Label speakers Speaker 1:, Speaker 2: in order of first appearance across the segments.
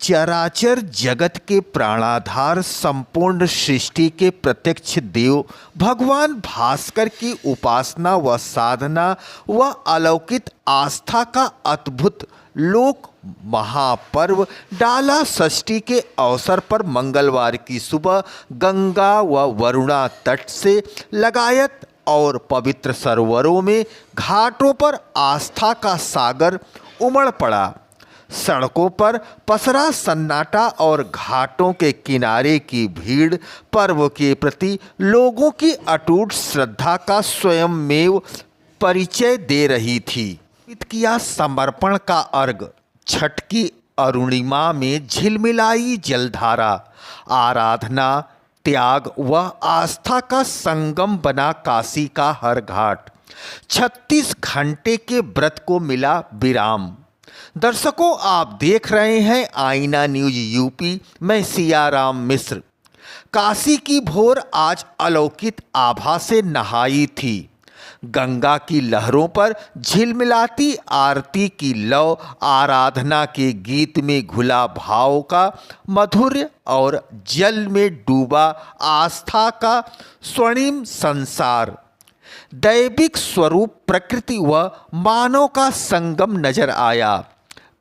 Speaker 1: चराचर जगत के प्राणाधार संपूर्ण सृष्टि के प्रत्यक्ष देव भगवान भास्कर की उपासना व साधना व अलौकिक आस्था का अद्भुत लोक महापर्व डाला षष्ठी के अवसर पर मंगलवार की सुबह गंगा व वरुणा तट से लगायत और पवित्र सरोवरों में घाटों पर आस्था का सागर उमड़ पड़ा। सड़कों पर पसरा सन्नाटा और घाटों के किनारे की भीड़ पर्व के प्रति लोगों की अटूट श्रद्धा का स्वयंमेव परिचय दे रही थी। किया समर्पण का अर्घ छठ की अरुणिमा में झिलमिलाई जलधारा आराधना त्याग व आस्था का संगम बना काशी का हर घाट। 36 घंटे के व्रत को मिला विराम। दर्शकों, आप देख रहे हैं आईना न्यूज यूपी। मैं सियाराम मिश्र। काशी की भोर आज अलौकिक आभा से नहाई थी। गंगा की लहरों पर झिलमिलाती आरती की लौ आराधना के गीत में घुला भाव का मधुर्य और जल में डूबा आस्था का स्वर्णिम संसार। दैविक स्वरूप प्रकृति व मानव का संगम नजर आया।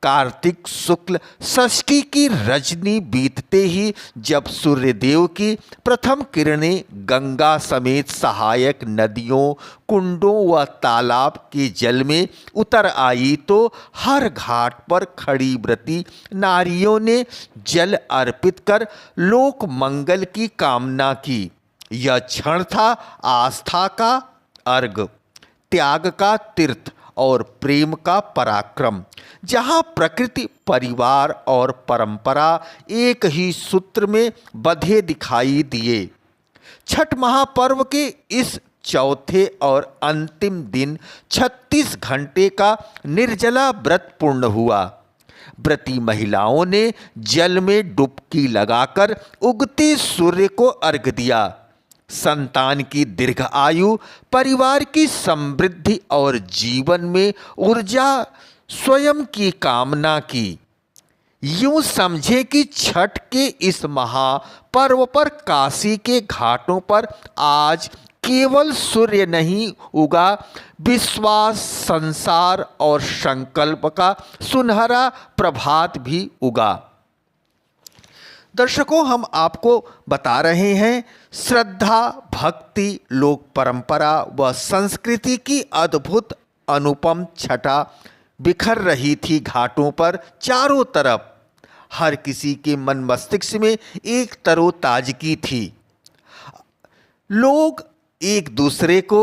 Speaker 1: कार्तिक शुक्ल षष्ठी की रजनी बीतते ही जब सूर्यदेव की प्रथम किरणें गंगा समेत सहायक नदियों, कुंडों व तालाब के जल में उतर आई तो हर घाट पर खड़ी व्रती नारियों ने जल अर्पित कर लोक मंगल की कामना की। यह क्षण था आस्था का अर्घ, त्याग का तीर्थ और प्रेम का पराक्रम, जहां प्रकृति, परिवार और परंपरा एक ही सूत्र में बंधे दिखाई दिए। छठ महापर्व के इस चौथे और अंतिम दिन 36 घंटे का निर्जला व्रत पूर्ण हुआ। व्रती महिलाओं ने जल में डुबकी लगाकर उगते सूर्य को अर्घ दिया। संतान की दीर्घ आयु, परिवार की समृद्धि और जीवन में ऊर्जा स्वयं की कामना की। यूं समझे कि छठ के इस महापर्व पर काशी के घाटों पर आज केवल सूर्य नहीं उगा, विश्वास, संसार और संकल्प का सुनहरा प्रभात भी उगा। दर्शकों, हम आपको बता रहे हैं श्रद्धा, भक्ति, लोक परंपरा व संस्कृति की अद्भुत अनुपम छटा बिखर रही थी घाटों पर चारों तरफ। हर किसी के मन मस्तिष्क में एक तरोताजगी थी। लोग एक दूसरे को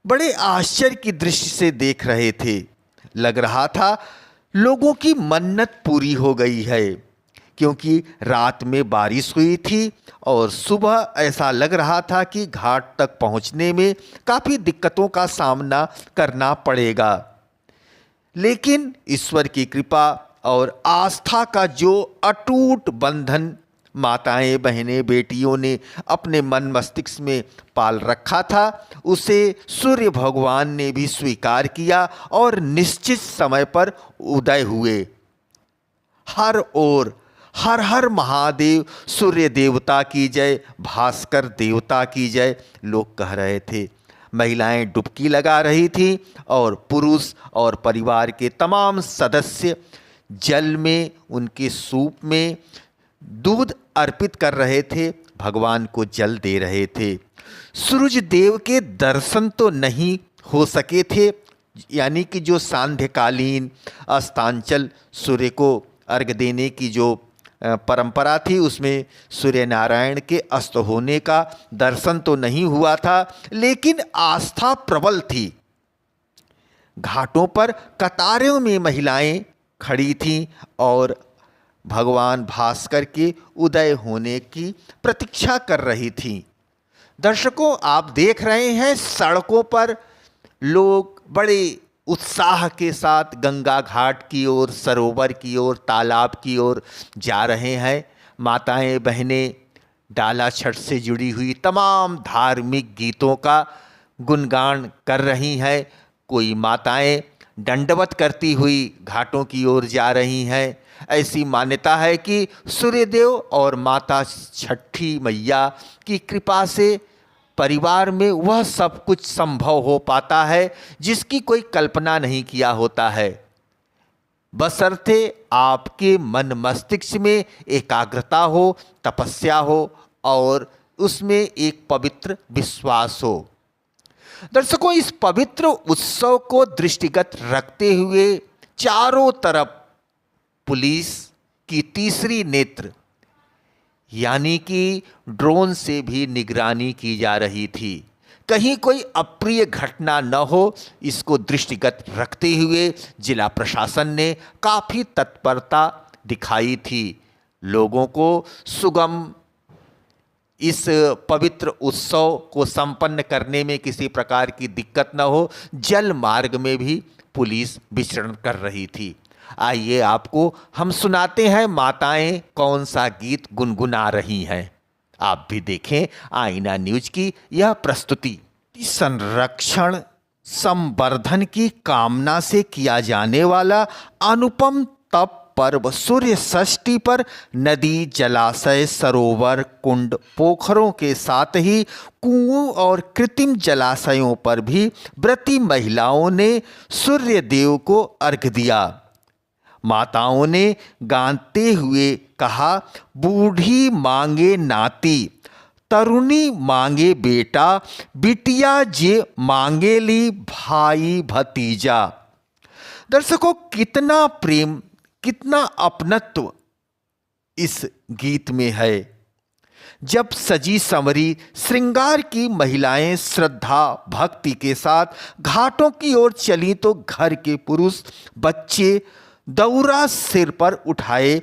Speaker 1: बड़े आश्चर्य की दृष्टि से देख रहे थे। लग रहा था लोगों की मन्नत पूरी हो गई है, क्योंकि रात में बारिश हुई थी और सुबह ऐसा लग रहा था कि घाट तक पहुंचने में काफ़ी दिक्कतों का सामना करना पड़ेगा। लेकिन ईश्वर की कृपा और आस्था का जो अटूट बंधन माताएं, बहनें, बेटियों ने अपने मन मस्तिष्क में पाल रखा था, उसे सूर्य भगवान ने भी स्वीकार किया और निश्चित समय पर उदय हुए। हर ओर हर हर महादेव, सूर्य देवता की जय, भास्कर देवता की जय लोग कह रहे थे। महिलाएं डुबकी लगा रही थी और पुरुष और परिवार के तमाम सदस्य जल में, उनके सूप में दूध अर्पित कर रहे थे, भगवान को जल दे रहे थे। सूरज देव के दर्शन तो नहीं हो सके थे, यानी कि जो सांध्यकालीन अस्तांचल सूर्य को अर्घ देने की जो परंपरा थी, उसमें सूर्य नारायण के अस्त होने का दर्शन तो नहीं हुआ था, लेकिन आस्था प्रबल थी। घाटों पर कतारों में महिलाएं खड़ी थीं और भगवान भास्कर के उदय होने की प्रतीक्षा कर रही थीं। दर्शकों, आप देख रहे हैं सड़कों पर लोग बड़े उत्साह के साथ गंगा घाट की ओर, सरोवर की ओर, तालाब की ओर जा रहे हैं। माताएं, बहनें डाला छठ से जुड़ी हुई तमाम धार्मिक गीतों का गुणगान कर रही हैं। कोई माताएं दंडवत करती हुई घाटों की ओर जा रही हैं। ऐसी मान्यता है कि सूर्यदेव और माता छठी मैया की कृपा से परिवार में वह सब कुछ संभव हो पाता है जिसकी कोई कल्पना नहीं किया होता है, बशर्ते आपके मन मस्तिष्क में एकाग्रता हो, तपस्या हो और उसमें एक पवित्र विश्वास हो। दर्शकों, इस पवित्र उत्सव को दृष्टिगत रखते हुए चारों तरफ पुलिस की तीसरी नेत्र यानी कि ड्रोन से भी निगरानी की जा रही थी, कहीं कोई अप्रिय घटना न हो, इसको दृष्टिगत रखते हुए जिला प्रशासन ने काफ़ी तत्परता दिखाई थी। लोगों को सुगम इस पवित्र उत्सव को संपन्न करने में किसी प्रकार की दिक्कत न हो, जल मार्ग में भी पुलिस विचरण कर रही थी। आइए आपको हम सुनाते हैं माताएं कौन सा गीत गुनगुना रही हैं। आप भी देखें आईना न्यूज की यह प्रस्तुति। संरक्षण संवर्धन की कामना से किया जाने वाला अनुपम तप पर्व सूर्य षष्ठी पर नदी, जलाशय, सरोवर, कुंड, पोखरों के साथ ही कुओं और कृत्रिम जलाशयों पर भी व्रती महिलाओं ने सूर्य देव को अर्घ दिया। माताओं ने गाते हुए कहा, बूढ़ी मांगे नाती, तरुणी मांगे बेटा, बिटिया जे मांगेली भाई भतीजा। दर्शकों, कितना प्रेम, कितना अपनत्व इस गीत में है। जब सजी संवरी श्रृंगार की महिलाएं श्रद्धा भक्ति के साथ घाटों की ओर चली तो घर के पुरुष बच्चे दौरा सिर पर उठाए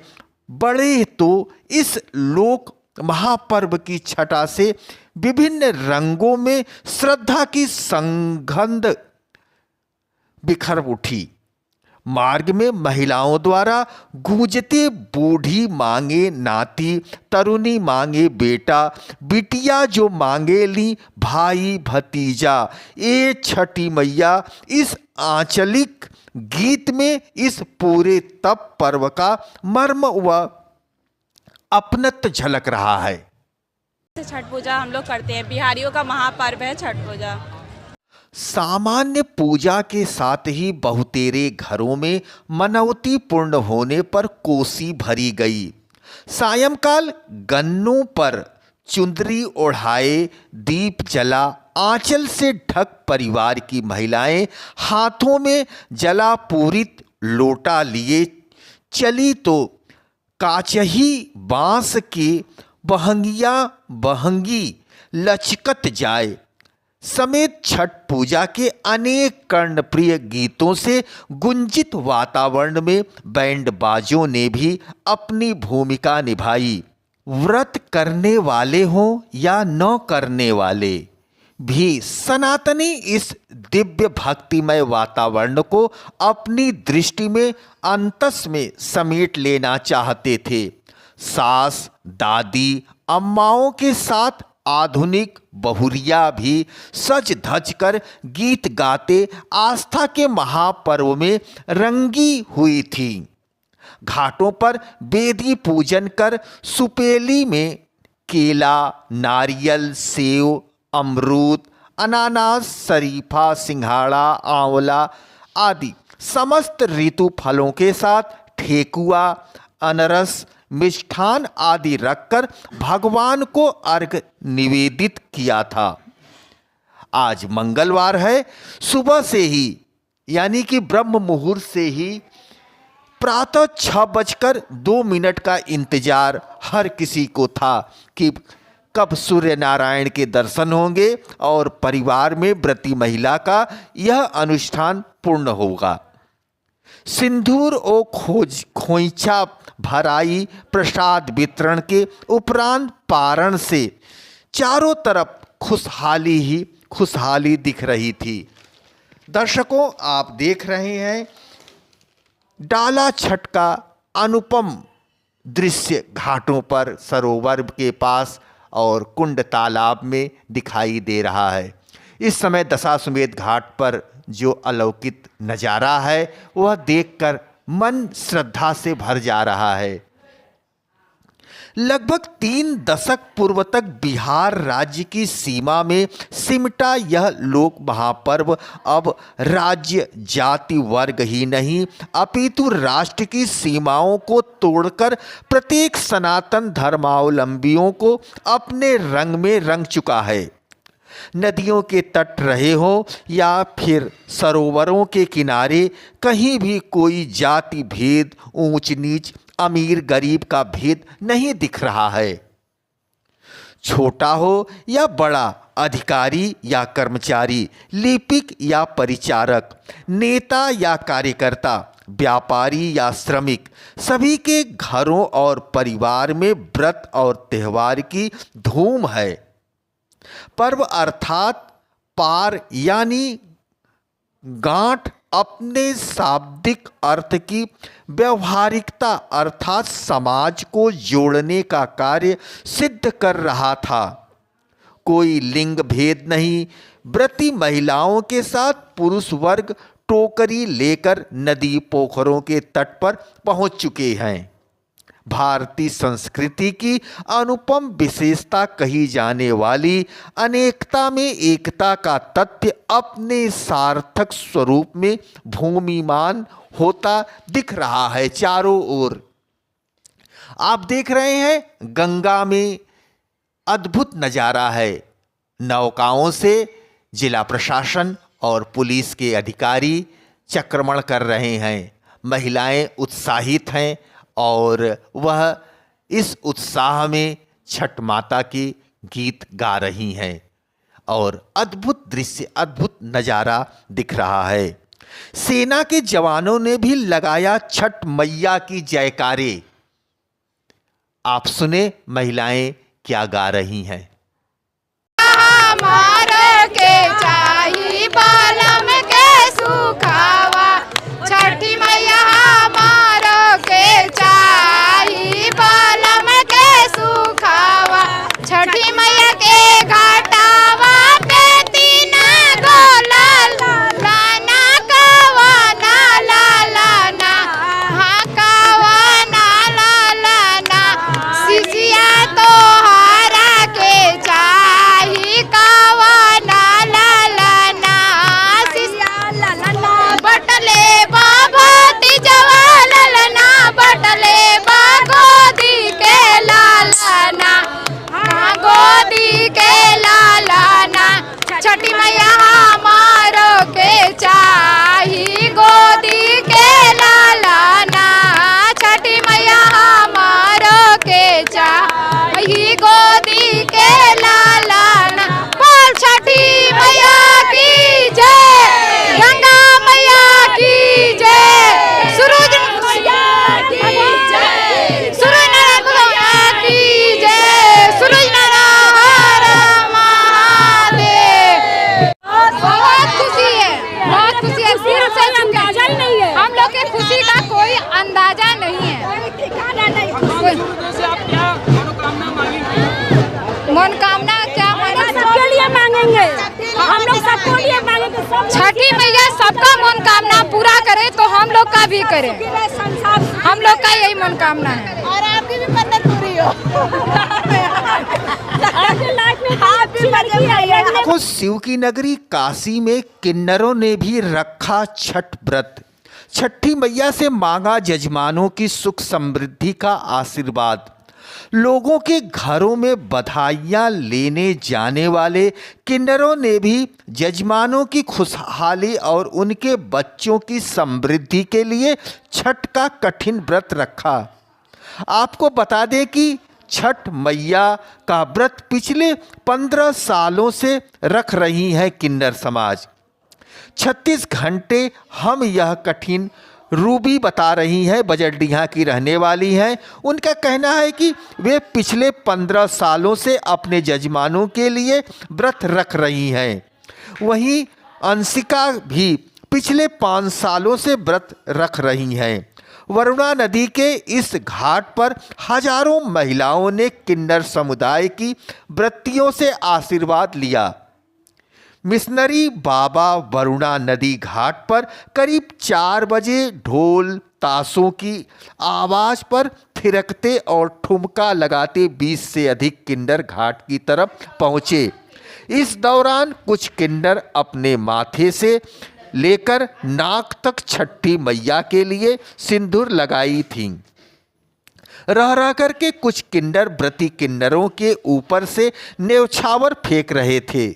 Speaker 1: बड़े तो इस लोक महापर्व की छटा से विभिन्न रंगों में श्रद्धा की संगंध बिखर उठी। मार्ग में महिलाओं द्वारा गूंजते बूढ़ी मांगे नाती, तरुणी मांगे बेटा, बिटिया जो मांगेली भाई भतीजा, ये छठी मैया इस आंचलिक गीत में इस पूरे तप पर्व का मर्म व अपनत्व झलक रहा है।
Speaker 2: छठ पूजा हम लोग करते हैं, बिहारियों का महापर्व है छठ पूजा।
Speaker 1: सामान्य पूजा के साथ ही बहुतेरे घरों में मनौती पूर्ण होने पर कोसी भरी गई। सायंकाल गन्नों पर चुंदरी ओढ़ाए, दीप जला, आंचल से ढक परिवार की महिलाएं हाथों में जलापूरित लोटा लिए चली तो काचही बांस के बहंगी लचकत जाए समेत छठ पूजा के अनेक कर्णप्रिय गीतों से गुंजित वातावरण में बैंड बाजों ने भी अपनी भूमिका निभाई। व्रत करने वाले हों या न करने वाले भी सनातनी इस दिव्य भक्तिमय वातावरण को अपनी दृष्टि में अंतस में समेट लेना चाहते थे। सास, दादी, अम्माओं के साथ आधुनिक बहुरिया भी सज धज कर गीत गाते आस्था के महापर्व में रंगी हुई थी। घाटों पर वेदी पूजन कर सुपेली में केला, नारियल, सेव, अमरूद, अनानास, शरीफा, सिंघाड़ा, आंवला आदि समस्त ऋतु फलों के साथ ठेकुआ, अनरस, मिष्ठान आदि रखकर भगवान को अर्घ निवेदित किया था। आज मंगलवार है। सुबह से ही यानी कि ब्रह्म मुहूर्त से ही प्रातः 6:02 का इंतजार हर किसी को था कि कब सूर्य नारायण के दर्शन होंगे और परिवार में व्रती महिला का यह अनुष्ठान पूर्ण होगा। सिंदूर और खोइछा भराई प्रसाद वितरण के उपरांत पारण से चारों तरफ खुशहाली ही खुशहाली दिख रही थी। दर्शकों, आप देख रहे हैं डाला छठ का अनुपम दृश्य घाटों पर, सरोवर के पास और कुंड तालाब में दिखाई दे रहा है। इस समय दशाश्वमेध घाट पर जो अलौकिक नज़ारा है वह देखकर मन श्रद्धा से भर जा रहा है। लगभग 3 दशक पूर्व तक बिहार राज्य की सीमा में सिमटा यह लोक महापर्व अब राज्य, जाति, वर्ग ही नहीं अपितु राष्ट्र की सीमाओं को तोड़कर प्रत्येक सनातन धर्मावलंबियों को अपने रंग में रंग चुका है। नदियों के तट रहे हो या फिर सरोवरों के किनारे, कहीं भी कोई जाति भेद, ऊंच नीच, अमीर गरीब का भेद नहीं दिख रहा है। छोटा हो या बड़ा, अधिकारी या कर्मचारी, लिपिक या परिचारक, नेता या कार्यकर्ता, व्यापारी या श्रमिक, सभी के घरों और परिवार में व्रत और त्यौहार की धूम है। पर्व अर्थात पार यानी गांठ अपने शाब्दिक अर्थ की व्यवहारिकता अर्थात समाज को जोड़ने का कार्य सिद्ध कर रहा था। कोई लिंग भेद नहीं। व्रती महिलाओं के साथ पुरुष वर्ग टोकरी लेकर नदी पोखरों के तट पर पहुंच चुके हैं। भारतीय संस्कृति की अनुपम विशेषता कही जाने वाली अनेकता में एकता का तथ्य अपने सार्थक स्वरूप में भूमिमान होता दिख रहा है चारों ओर। आप देख रहे हैं गंगा में अद्भुत नज़ारा है। नौकाओं से जिला प्रशासन और पुलिस के अधिकारी चक्रमण कर रहे हैं। महिलाएं उत्साहित हैं और वह इस उत्साह में छठ माता के गीत गा रही हैं और अद्भुत दृश्य, अद्भुत नज़ारा दिख रहा है। सेना के जवानों ने भी लगाया छठ मैया की जयकारे। आप सुने महिलाएं क्या गा रही हैं।
Speaker 3: हमारे के चाही बालम के सुखावा, छठी मैया हमारो के चाही बालम के सुखावा, छठी मैया के घाटावा पे तीन गोला लाना कवाना लालाना, हाँ कवाना लालाना, सिसिया तो हारा के चाही कवाना लालाना, सिसिया लालाना, बटले बाभती जवा लालाना, बटले बा गोदी के लालाना, हाँ गोदी के लालाना, छठी मैया हमारो के चाही गोदी के लालाना, छठी मैया हमारो के चाही गोदी के लालाना। बोल छठी मैया की जय, गंगा मैया की जय, सूरज मैया की जय, सूरज नारायण की जय, सूरज नारायण महादेव। बहुत खुशी है, बहुत खुशी है। सिर से अंदाजा ही नहीं है, हम लोग की खुशी का कोई अंदाजा नहीं है। मनोकामना क्या सबके लिए मांगेंगे, हम लोग सबके लिए मांगेंगे। छठी मैया सबका मनोकामना पूरा करे तो हम लोग का भी करे, हम लोग का यही मनोकामना है। और आपकी भी मन्नत पूरी हो।
Speaker 1: देखो, शिव की नगरी काशी में किन्नरों ने भी रखा छठ व्रत। छठी मैया से मांगा जजमानों की सुख समृद्धि का आशीर्वाद। लोगों के घरों में बधाइयाँ लेने जाने वाले किन्नरों ने भी जजमानों की खुशहाली और उनके बच्चों की समृद्धि के लिए छठ का कठिन व्रत रखा। आपको बता दें कि छठ मैया का व्रत पिछले 15 सालों से रख रही है किन्नर समाज। 36 घंटे हम यह कठिन रूबी बता रही हैं, बजरडीहा की रहने वाली हैं। उनका कहना है कि वे पिछले 15 सालों से अपने जजमानों के लिए व्रत रख रही हैं। वहीं अंशिका भी पिछले 5 सालों से व्रत रख रही हैं। वरुणा नदी के इस घाट पर हजारों महिलाओं ने किन्नर समुदाय की व्रतियों से आशीर्वाद लिया। मिशनरी बाबा वरुणा नदी घाट पर करीब 4 बजे ढोल, ताशों की आवाज़ पर थिरकते और ठुमका लगाते 20 से अधिक किन्नर घाट की तरफ पहुँचे। इस दौरान कुछ किन्नर अपने माथे से लेकर नाक तक छठी मैया के लिए सिंदूर लगाई थीं। रह रह करके कुछ किन्नर व्रती किन्नरों के ऊपर से न्यौछावर फेंक रहे थे।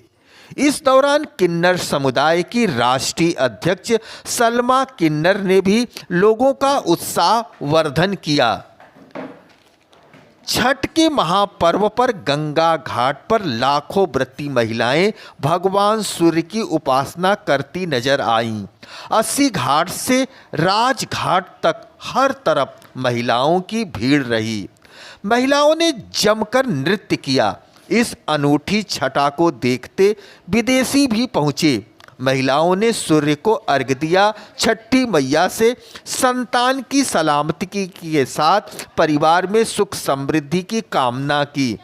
Speaker 1: इस दौरान किन्नर समुदाय की राष्ट्रीय अध्यक्ष सलमा किन्नर ने भी लोगों का उत्साह वर्धन किया। छठ के महापर्व पर गंगा घाट पर लाखों व्रती महिलाएं भगवान सूर्य की उपासना करती नजर आईं। 80 घाट से राजघाट तक हर तरफ महिलाओं की भीड़ रही। महिलाओं ने जमकर नृत्य किया। इस अनूठी छटा को देखते विदेशी भी पहुँचे। महिलाओं ने सूर्य को अर्घ्य दिया। छठी मैया से संतान की सलामती के साथ परिवार में सुख समृद्धि की कामना की।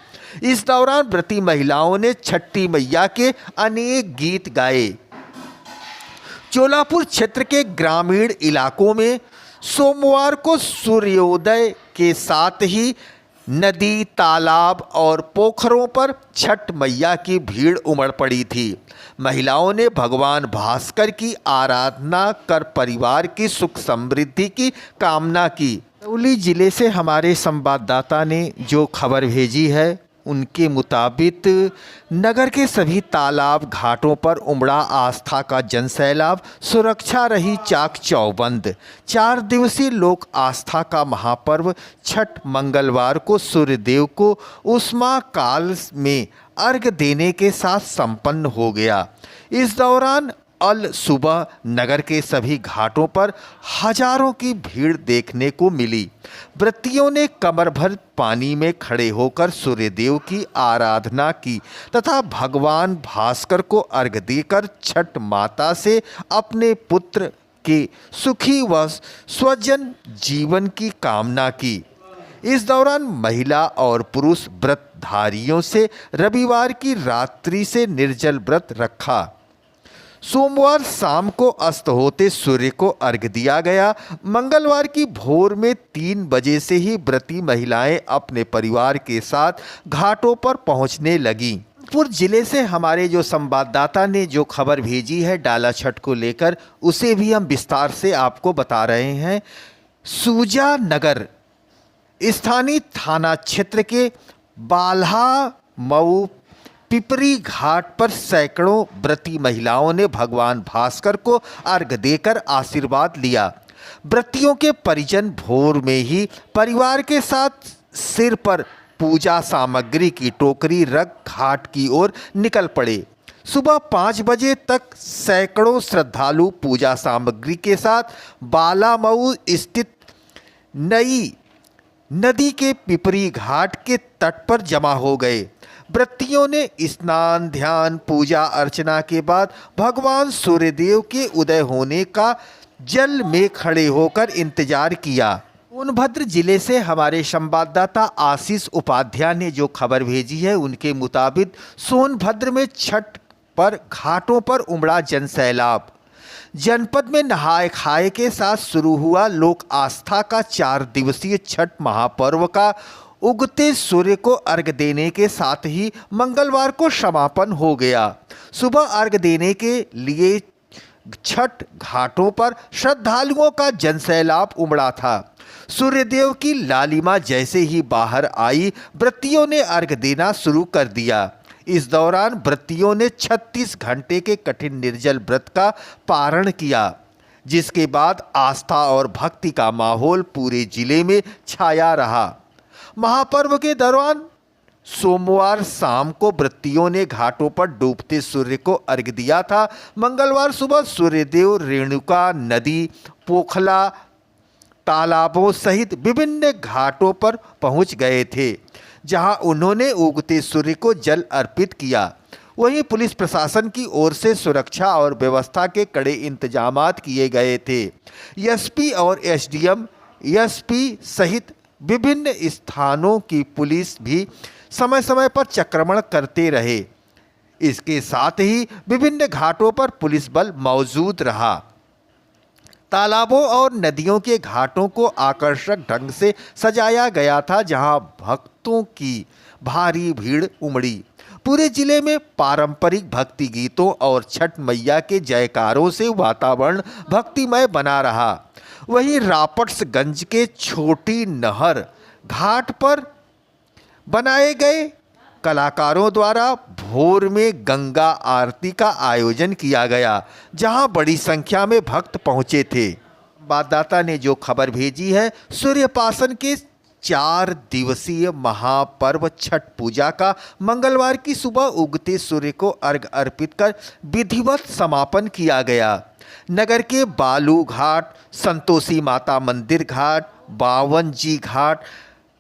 Speaker 1: इस दौरान व्रती महिलाओं ने छठी मैया के अनेक गीत गाए। चोलापुर क्षेत्र के ग्रामीण इलाकों में सोमवार को सूर्योदय के साथ ही नदी, तालाब और पोखरों पर छठ मैया की भीड़ उमड़ पड़ी थी। महिलाओं ने भगवान भास्कर की आराधना कर परिवार की सुख समृद्धि की कामना की। करौली जिले से हमारे संवाददाता ने जो खबर भेजी है उनके मुताबिक नगर के सभी तालाब घाटों पर उमड़ा आस्था का जनसैलाब, सुरक्षा रही चाक चौबंद। 4 दिवसीय लोक आस्था का महापर्व छठ मंगलवार को सूर्यदेव को उष्मा काल में अर्घ्य देने के साथ संपन्न हो गया। इस दौरान अल सुबह नगर के सभी घाटों पर हजारों की भीड़ देखने को मिली। व्रतियों ने कमर भर पानी में खड़े होकर सूर्यदेव की आराधना की तथा भगवान भास्कर को अर्घ्य देकर छठ माता से अपने पुत्र के सुखी व स्वजन जीवन की कामना की। इस दौरान महिला और पुरुष व्रतधारियों से रविवार की रात्रि से निर्जल व्रत रखा। सोमवार शाम को अस्त होते सूर्य को अर्घ्य दिया गया। मंगलवार की भोर में 3 बजे से ही व्रती महिलाएं अपने परिवार के साथ घाटों पर पहुंचने लगीं। जौनपुर जिले से हमारे जो संवाददाता ने जो खबर भेजी है डाला छठ को लेकर, उसे भी हम विस्तार से आपको बता रहे हैं। सूजा नगर स्थानीय थाना क्षेत्र के बाल्हा मऊ पिपरी घाट पर सैकड़ों व्रती महिलाओं ने भगवान भास्कर को अर्घ्य देकर आशीर्वाद लिया। व्रतियों के परिजन भोर में ही परिवार के साथ सिर पर पूजा सामग्री की टोकरी रख घाट की ओर निकल पड़े। सुबह 5 बजे तक सैकड़ों श्रद्धालु पूजा सामग्री के साथ बालामऊ स्थित नई नदी के पिपरी घाट के तट पर जमा हो गए। व्रतियों ने स्नान, ध्यान, पूजा अर्चना के बाद भगवान सूर्यदेव के उदय होने का जल में खड़े होकर इंतजार किया। सोनभद्र जिले से हमारे संवाददाता आशीष उपाध्याय ने जो खबर भेजी है उनके मुताबिक सोनभद्र में छठ पर घाटों पर उमड़ा जनसैलाब। जनपद में नहाए खाए के साथ शुरू हुआ लोक आस्था का 4 दिवसीय छठ महापर्व का उगते सूर्य को अर्घ्य देने के साथ ही मंगलवार को समापन हो गया। सुबह अर्घ्य देने के लिए छठ घाटों पर श्रद्धालुओं का जनसैलाब उमड़ा था। सूर्यदेव की लालिमा जैसे ही बाहर आई, व्रतियों ने अर्घ्य देना शुरू कर दिया। इस दौरान व्रतियों ने 36 घंटे के कठिन निर्जल व्रत का पारण किया, जिसके बाद आस्था और भक्ति का माहौल पूरे जिले में छाया रहा। महापर्व के दौरान सोमवार शाम को व्रतियों ने घाटों पर डूबते सूर्य को अर्घ्य दिया था। मंगलवार सुबह सूर्यदेव रेणुका नदी, पोखला, तालाबों सहित विभिन्न घाटों पर पहुंच गए थे, जहां उन्होंने उगते सूर्य को जल अर्पित किया। वहीं पुलिस प्रशासन की ओर से सुरक्षा और व्यवस्था के कड़े इंतजामात किए गए थे। एसपी और एसडीएम, एसपी सहित विभिन्न स्थानों की पुलिस भी समय समय पर चक्रमण करते रहे। इसके साथ ही विभिन्न घाटों पर पुलिस बल मौजूद रहा। तालाबों और नदियों के घाटों को आकर्षक ढंग से सजाया गया था, जहां भक्तों की भारी भीड़ उमड़ी। पूरे जिले में पारंपरिक भक्ति गीतों और छठ मैया के जयकारों से वातावरण भक्तिमय बना रहा। वहीं रापट्सगंज के छोटी नहर घाट पर बनाए गए कलाकारों द्वारा भोर में गंगा आरती का आयोजन किया गया, जहां बड़ी संख्या में भक्त पहुंचे थे। संवाददाता ने जो खबर भेजी है, सूर्यपासन के 4 दिवसीय महापर्व छठ पूजा का मंगलवार की सुबह उगते सूर्य को अर्घ्य अर्पित कर विधिवत समापन किया गया। नगर के बालू घाट, संतोषी माता मंदिर घाट, बावन जी घाट,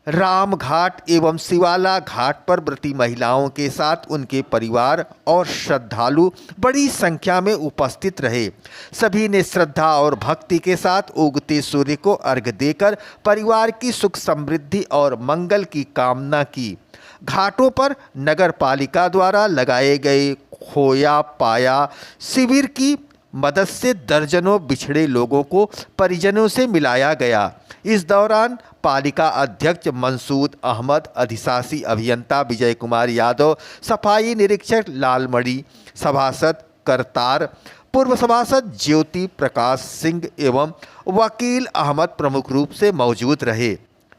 Speaker 1: राम घाट एवं शिवाला घाट पर व्रती महिलाओं के साथ उनके परिवार और श्रद्धालु बड़ी संख्या में उपस्थित रहे। सभी ने श्रद्धा और भक्ति के साथ उगते सूर्य को अर्घ्य देकर परिवार की सुख समृद्धि और मंगल की कामना की। घाटों पर नगर पालिका द्वारा लगाए गए खोया पाया शिविर की मदद से दर्जनों बिछड़े लोगों को परिजनों से मिलाया गया। इस दौरान पालिका अध्यक्ष मंसूद अहमद, अधिशासी अभियंता विजय कुमार यादव, सफाई निरीक्षक लालमणि, सभासद करतार, पूर्व सभासद ज्योति प्रकाश सिंह एवं वकील अहमद प्रमुख रूप से मौजूद रहे।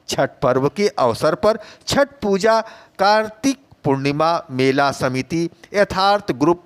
Speaker 1: छठ पर्व के अवसर पर छठ पूजा, कार्तिक पूर्णिमा मेला समिति, यथार्थ ग्रुप